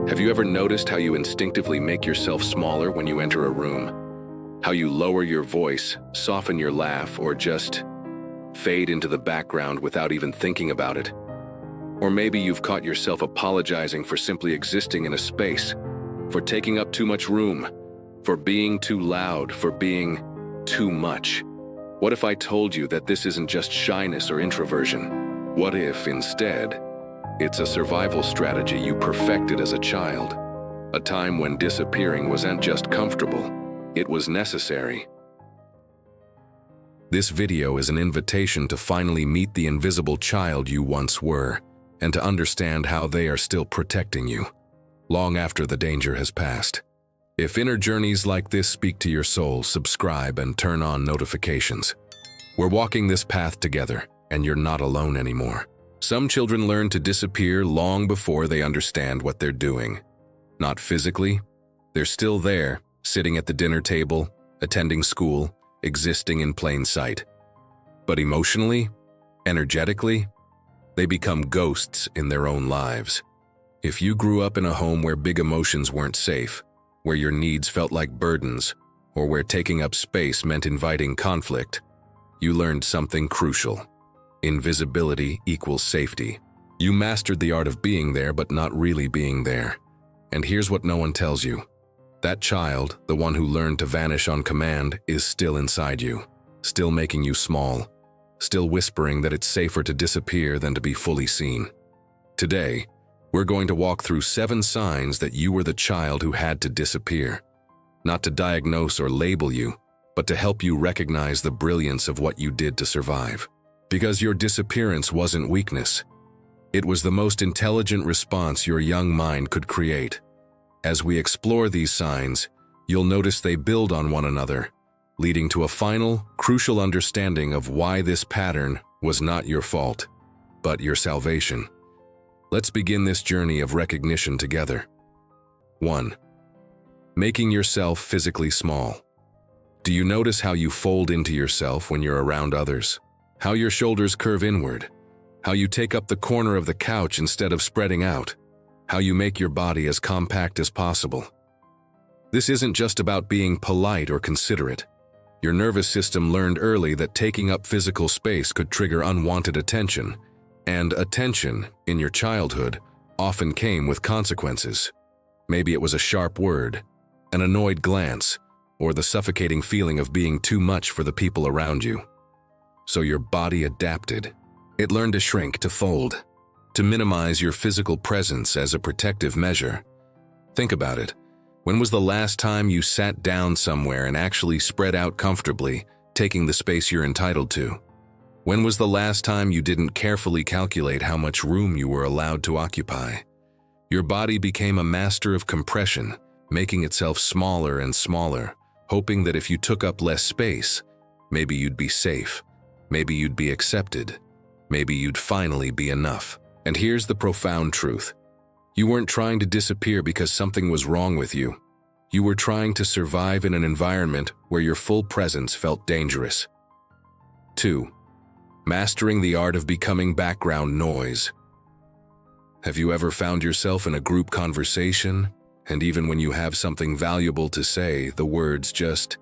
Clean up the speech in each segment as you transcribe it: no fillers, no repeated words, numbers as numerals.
Have you ever noticed how you instinctively make yourself smaller when you enter a room? How you lower your voice, soften your laugh, or just fade into the background without even thinking about it? Or maybe you've caught yourself apologizing for simply existing in a space, for taking up too much room, for being too loud, for being too much. What if I told you that this isn't just shyness or introversion? What if, instead, it's a survival strategy you perfected as a child? A time when disappearing wasn't just comfortable, it was necessary. This video is an invitation to finally meet the invisible child you once were, and to understand how they are still protecting you, long after the danger has passed. If inner journeys like this speak to your soul, subscribe and turn on notifications. We're walking this path together, and you're not alone anymore. Some children learn to disappear long before they understand what they're doing. Not physically, they're still there, sitting at the dinner table, attending school, existing in plain sight. But emotionally, energetically, they become ghosts in their own lives. If you grew up in a home where big emotions weren't safe, where your needs felt like burdens, or where taking up space meant inviting conflict, you learned something crucial. Invisibility equals safety. You mastered the art of being there but not really being there. And here's what no one tells you. That child, the one who learned to vanish on command, is still inside you, still making you small, still whispering that it's safer to disappear than to be fully seen. Today, we're going to walk through 7 signs that you were the child who had to disappear. Not to diagnose or label you, but to help you recognize the brilliance of what you did to survive. Because your disappearance wasn't weakness. It was the most intelligent response your young mind could create. As we explore these signs, you'll notice they build on one another, leading to a final, crucial understanding of why this pattern was not your fault, but your salvation. Let's begin this journey of recognition together. 1. Making yourself physically small. Do you notice how you fold into yourself when you're around others? How your shoulders curve inward? How you take up the corner of the couch instead of spreading out? How you make your body as compact as possible? This isn't just about being polite or considerate. Your nervous system learned early that taking up physical space could trigger unwanted attention, and attention, in your childhood, often came with consequences. Maybe it was a sharp word, an annoyed glance, or the suffocating feeling of being too much for the people around you. So your body adapted. It learned to shrink, to fold, to minimize your physical presence as a protective measure. Think about it. When was the last time you sat down somewhere and actually spread out comfortably, taking the space you're entitled to? When was the last time you didn't carefully calculate how much room you were allowed to occupy? Your body became a master of compression, making itself smaller and smaller, hoping that if you took up less space, maybe you'd be safe, maybe you'd be accepted, maybe you'd finally be enough. And here's the profound truth. You weren't trying to disappear because something was wrong with you. You were trying to survive in an environment where your full presence felt dangerous. 2. Mastering the art of becoming background noise. Have you ever found yourself in a group conversation, and even when you have something valuable to say, the words just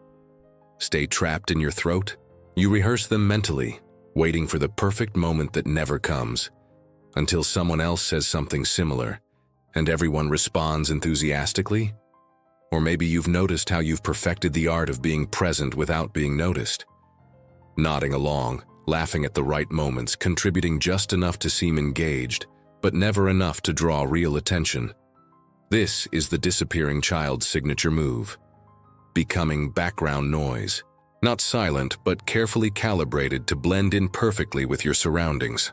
stay trapped in your throat? You rehearse them mentally, waiting for the perfect moment that never comes, until someone else says something similar, and everyone responds enthusiastically? Or maybe you've noticed how you've perfected the art of being present without being noticed. Nodding along, laughing at the right moments, contributing just enough to seem engaged, but never enough to draw real attention. This is the disappearing child's signature move. Becoming background noise. Not silent, but carefully calibrated to blend in perfectly with your surroundings.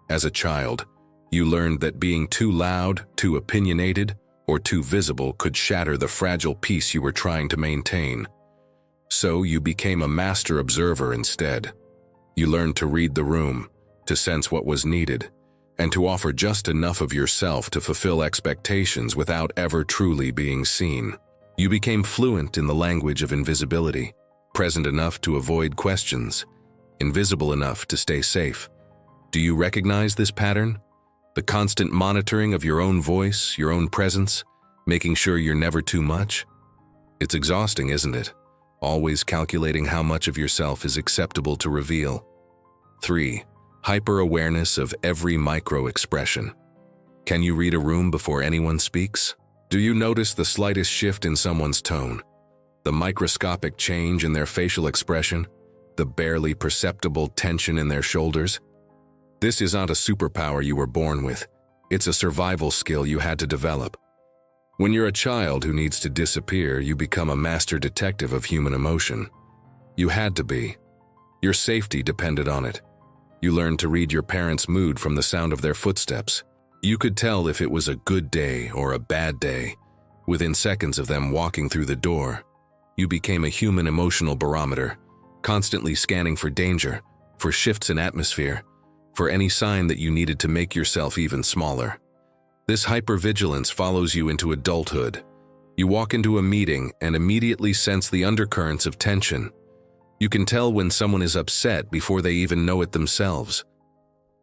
As a child, you learned that being too loud, too opinionated, or too visible could shatter the fragile peace you were trying to maintain. So you became a master observer instead. You learned to read the room, to sense what was needed, and to offer just enough of yourself to fulfill expectations without ever truly being seen. You became fluent in the language of invisibility, present enough to avoid questions, invisible enough to stay safe. Do you recognize this pattern? The constant monitoring of your own voice, your own presence, making sure you're never too much. It's exhausting, isn't it? Always calculating how much of yourself is acceptable to reveal. 3. Hyper-awareness of every micro-expression. Can you read a room before anyone speaks? Do you notice the slightest shift in someone's tone? The microscopic change in their facial expression? The barely perceptible tension in their shoulders? This is not a superpower you were born with. It's a survival skill you had to develop. When you're a child who needs to disappear, you become a master detective of human emotion. You had to be. Your safety depended on it. You learned to read your parents' mood from the sound of their footsteps. You could tell if it was a good day or a bad day within seconds of them walking through the door. You became a human emotional barometer, constantly scanning for danger, for shifts in atmosphere, for any sign that you needed to make yourself even smaller. This hypervigilance follows you into adulthood. You walk into a meeting and immediately sense the undercurrents of tension. You can tell when someone is upset before they even know it themselves.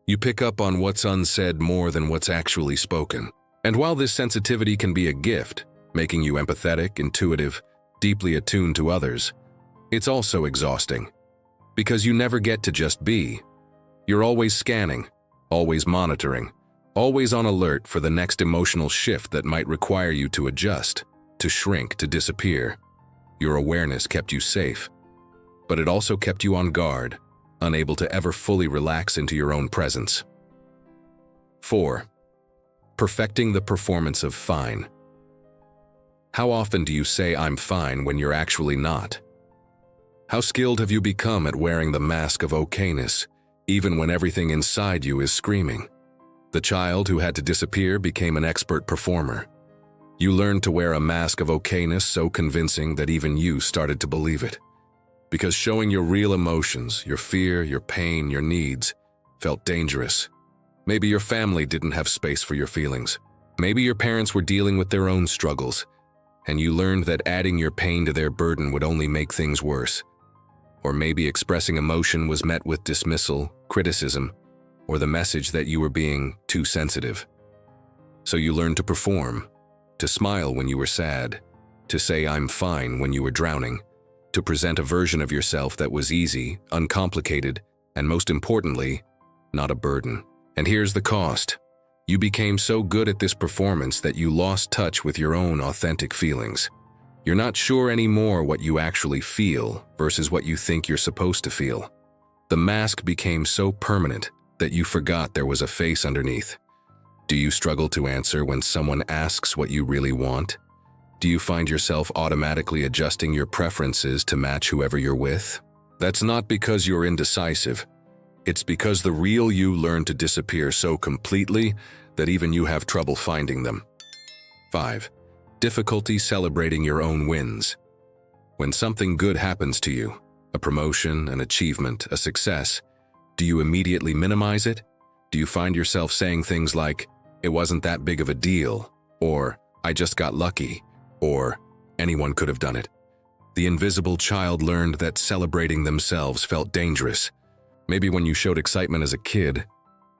You pick up on what's unsaid more than what's actually spoken. And while this sensitivity can be a gift, making you empathetic, intuitive, deeply attuned to others, it's also exhausting. Because you never get to just be. You're always scanning, always monitoring, always on alert for the next emotional shift that might require you to adjust, to shrink, to disappear. Your awareness kept you safe, but it also kept you on guard, unable to ever fully relax into your own presence. 4. Perfecting the performance of fine. How often do you say "I'm fine" when you're actually not? How skilled have you become at wearing the mask of okayness, even when everything inside you is screaming? The child who had to disappear became an expert performer. You learned to wear a mask of okayness so convincing that even you started to believe it. Because showing your real emotions, your fear, your pain, your needs, felt dangerous. Maybe your family didn't have space for your feelings. Maybe your parents were dealing with their own struggles, and you learned that adding your pain to their burden would only make things worse. Or maybe expressing emotion was met with dismissal, criticism, or the message that you were being too sensitive. So you learned to perform, to smile when you were sad, to say "I'm fine" when you were drowning, to present a version of yourself that was easy, uncomplicated, and most importantly, not a burden. And here's the cost. You became so good at this performance that you lost touch with your own authentic feelings. You're not sure anymore what you actually feel versus what you think you're supposed to feel. The mask became so permanent that you forgot there was a face underneath. Do you struggle to answer when someone asks what you really want? Do you find yourself automatically adjusting your preferences to match whoever you're with? That's not because you're indecisive. It's because the real you learned to disappear so completely that even you have trouble finding them. 5. Difficulty celebrating your own wins. When something good happens to you, a promotion, an achievement, a success, do you immediately minimize it? Do you find yourself saying things like, "It wasn't that big of a deal," or "I just got lucky," or "Anyone could have done it"? The invisible child learned that celebrating themselves felt dangerous. Maybe when you showed excitement as a kid,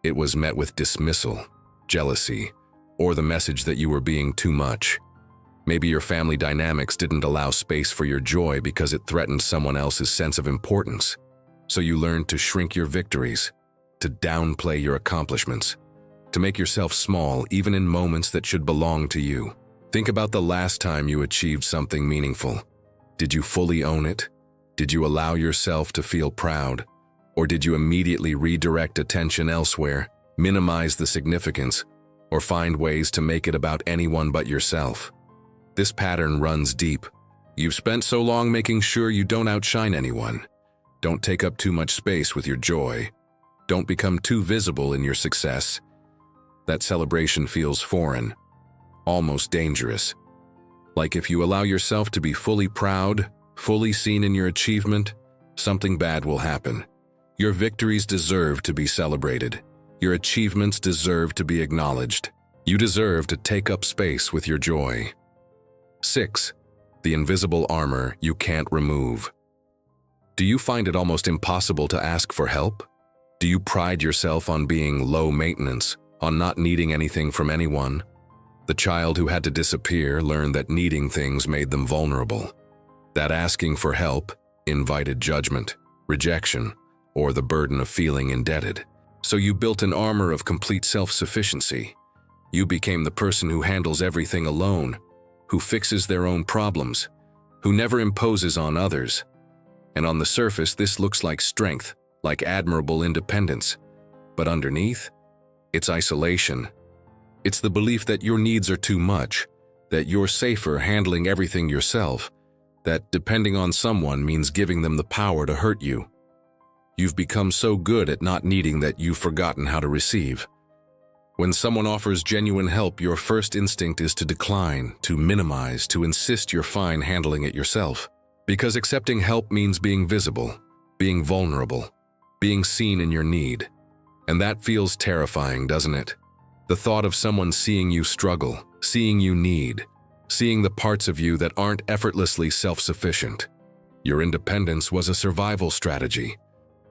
it was met with dismissal, jealousy, or the message that you were being too much. Maybe your family dynamics didn't allow space for your joy because it threatened someone else's sense of importance. So you learned to shrink your victories, to downplay your accomplishments, to make yourself small even in moments that should belong to you. Think about the last time you achieved something meaningful. Did you fully own it? Did you allow yourself to feel proud? Or did you immediately redirect attention elsewhere, minimize the significance, or find ways to make it about anyone but yourself? This pattern runs deep. You've spent so long making sure you don't outshine anyone. Don't take up too much space with your joy. Don't become too visible in your success. That celebration feels foreign, almost dangerous. Like if you allow yourself to be fully proud, fully seen in your achievement, something bad will happen. Your victories deserve to be celebrated. Your achievements deserve to be acknowledged. You deserve to take up space with your joy. 6. The invisible armor you can't remove. Do you find it almost impossible to ask for help? Do you pride yourself on being low maintenance, on not needing anything from anyone. The child who had to disappear learned that needing things made them vulnerable, that asking for help invited judgment, rejection, or the burden of feeling indebted. So you built an armor of complete self-sufficiency. You became the person who handles everything alone, who fixes their own problems, who never imposes on others. And on the surface, this looks like strength, like admirable independence. But underneath, it's isolation. It's the belief that your needs are too much, that you're safer handling everything yourself, that depending on someone means giving them the power to hurt you. You've become so good at not needing that you've forgotten how to receive. When someone offers genuine help, your first instinct is to decline, to minimize, to insist you're fine handling it yourself. Because accepting help means being visible, being vulnerable, being seen in your need. And that feels terrifying, doesn't it? The thought of someone seeing you struggle, seeing you need, seeing the parts of you that aren't effortlessly self-sufficient. Your independence was a survival strategy,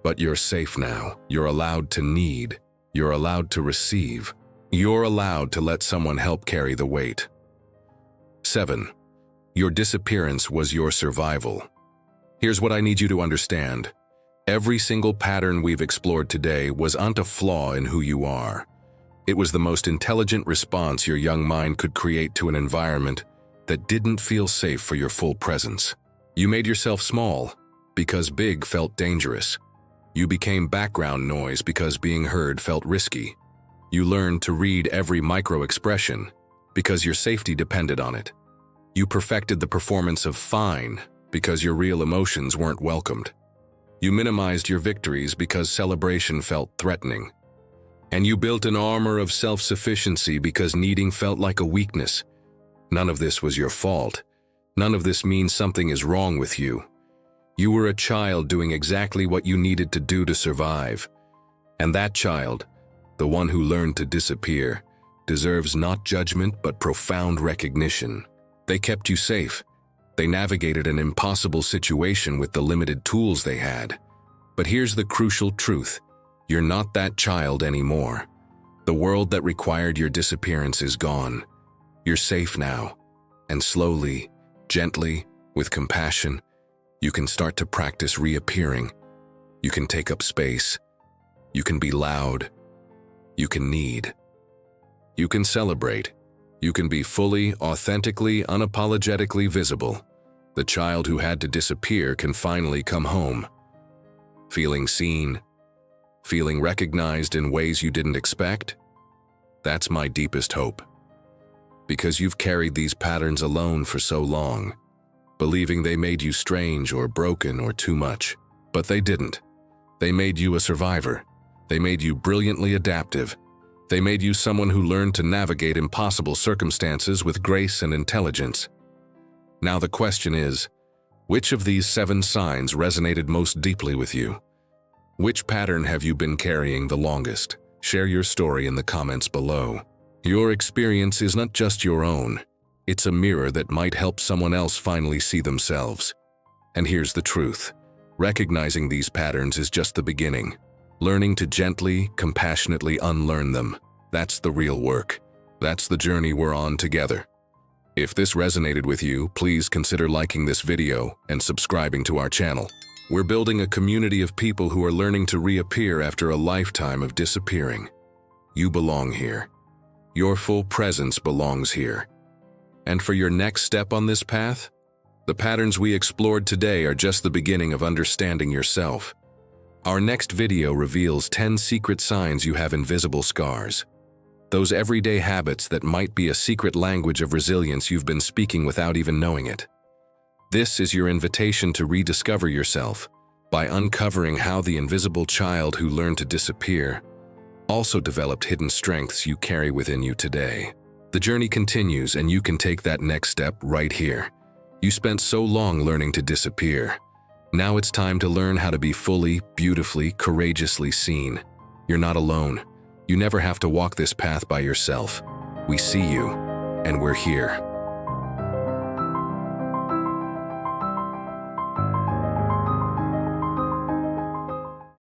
but you're safe now. You're allowed to need. You're allowed to receive. You're allowed to let someone help carry the weight. 7. Your disappearance was your survival. Here's what I need you to understand. Every single pattern we've explored today wasn't a flaw in who you are. It was the most intelligent response your young mind could create to an environment that didn't feel safe for your full presence. You made yourself small because big felt dangerous. You became background noise because being heard felt risky. You learned to read every micro-expression because your safety depended on it. You perfected the performance of fine because your real emotions weren't welcomed. You minimized your victories because celebration felt threatening. And you built an armor of self-sufficiency because needing felt like a weakness. None of this was your fault. None of this means something is wrong with you. You were a child doing exactly what you needed to do to survive. And that child, the one who learned to disappear, deserves not judgment but profound recognition. They kept you safe. They navigated an impossible situation with the limited tools they had. But here's the crucial truth. You're not that child anymore. The world that required your disappearance is gone. You're safe now. And slowly, gently, with compassion, you can start to practice reappearing. You can take up space. You can be loud. You can need. You can celebrate. You can be fully, authentically, unapologetically visible. The child who had to disappear can finally come home. Feeling seen. Feeling recognized in ways you didn't expect? That's my deepest hope. Because you've carried these patterns alone for so long, believing they made you strange or broken or too much. But they didn't. They made you a survivor. They made you brilliantly adaptive. They made you someone who learned to navigate impossible circumstances with grace and intelligence. Now the question is, which of these 7 signs resonated most deeply with you? Which pattern have you been carrying the longest? Share your story in the comments below. Your experience is not just your own. It's a mirror that might help someone else finally see themselves. And here's the truth. Recognizing these patterns is just the beginning. Learning to gently, compassionately unlearn them. That's the real work. That's the journey we're on together. If this resonated with you, please consider liking this video and subscribing to our channel. We're building a community of people who are learning to reappear after a lifetime of disappearing. You belong here. Your full presence belongs here. And for your next step on this path, the patterns we explored today are just the beginning of understanding yourself. Our next video reveals 10 secret signs you have invisible scars. Those everyday habits that might be a secret language of resilience you've been speaking without even knowing it. This is your invitation to rediscover yourself by uncovering how the invisible child who learned to disappear also developed hidden strengths you carry within you today. The journey continues, and you can take that next step right here. You spent so long learning to disappear. Now it's time to learn how to be fully, beautifully, courageously seen. You're not alone. You never have to walk this path by yourself. We see you, and we're here.